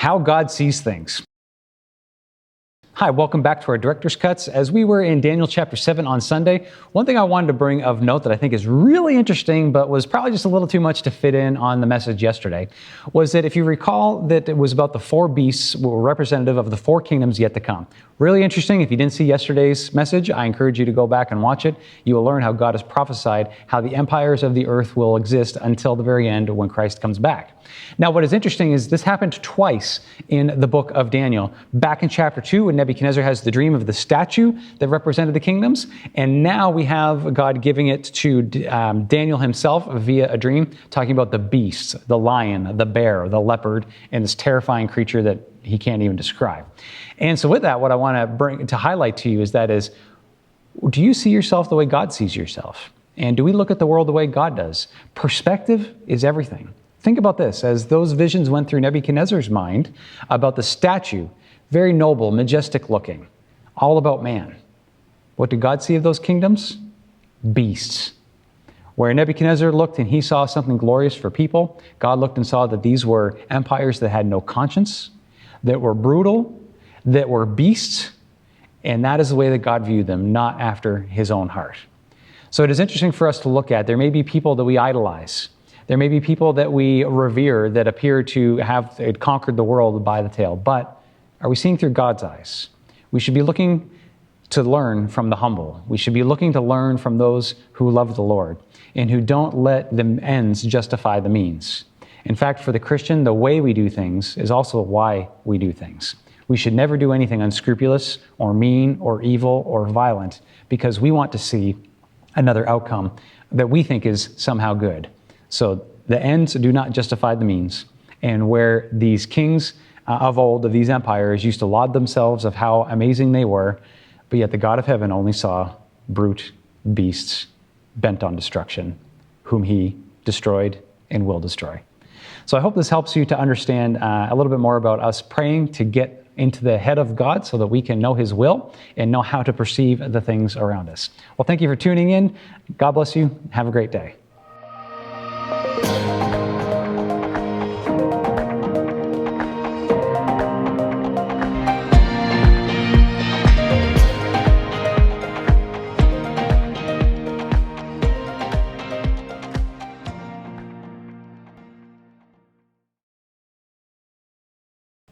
How God sees things. Hi, welcome back to our Director's Cuts. As we were in Daniel chapter 7 on Sunday, one thing I wanted to bring of note that I think is really interesting, but was probably just a little too much to fit in on the message yesterday, was that if you recall that it was about the four beasts were representative of the four kingdoms yet to come. Really interesting. If you didn't see yesterday's message, I encourage you to go back and watch it. You will learn how God has prophesied how the empires of the earth will exist until the very end when Christ comes back. Now, what is interesting is this happened twice in the book of Daniel. Back in chapter 2, when Nebuchadnezzar has the dream of the statue that represented the kingdoms, and now we have God giving it to Daniel himself via a dream, talking about the beasts, the lion, the bear, the leopard, and this terrifying creature that he can't even describe. And so with that, what I want to bring to highlight to you is do you see yourself the way God sees yourself? And do we look at the world the way God does? Perspective is everything. Think about this, as those visions went through Nebuchadnezzar's mind about the statue, very noble, majestic looking, all about man. What did God see of those kingdoms? Beasts. Where Nebuchadnezzar looked and he saw something glorious for people, God looked and saw that these were empires that had no conscience, that were brutal, that were beasts, and that is the way that God viewed them, not after his own heart. So it is interesting for us to look at. There may be people that we idolize. There may be people that we revere that appear to have conquered the world by the tail, but are we seeing through God's eyes? We should be looking to learn from the humble. We should be looking to learn from those who love the Lord and who don't let the ends justify the means. In fact, for the Christian, the way we do things is also why we do things. We should never do anything unscrupulous or mean or evil or violent because we want to see another outcome that we think is somehow good. So the ends do not justify the means. And where these kings of old, of these empires, used to laud themselves of how amazing they were, but yet the God of heaven only saw brute beasts bent on destruction, whom he destroyed and will destroy. So I hope this helps you to understand a little bit more about us praying to get into the head of God so that we can know his will and know how to perceive the things around us. Well, thank you for tuning in. God bless you. Have a great day.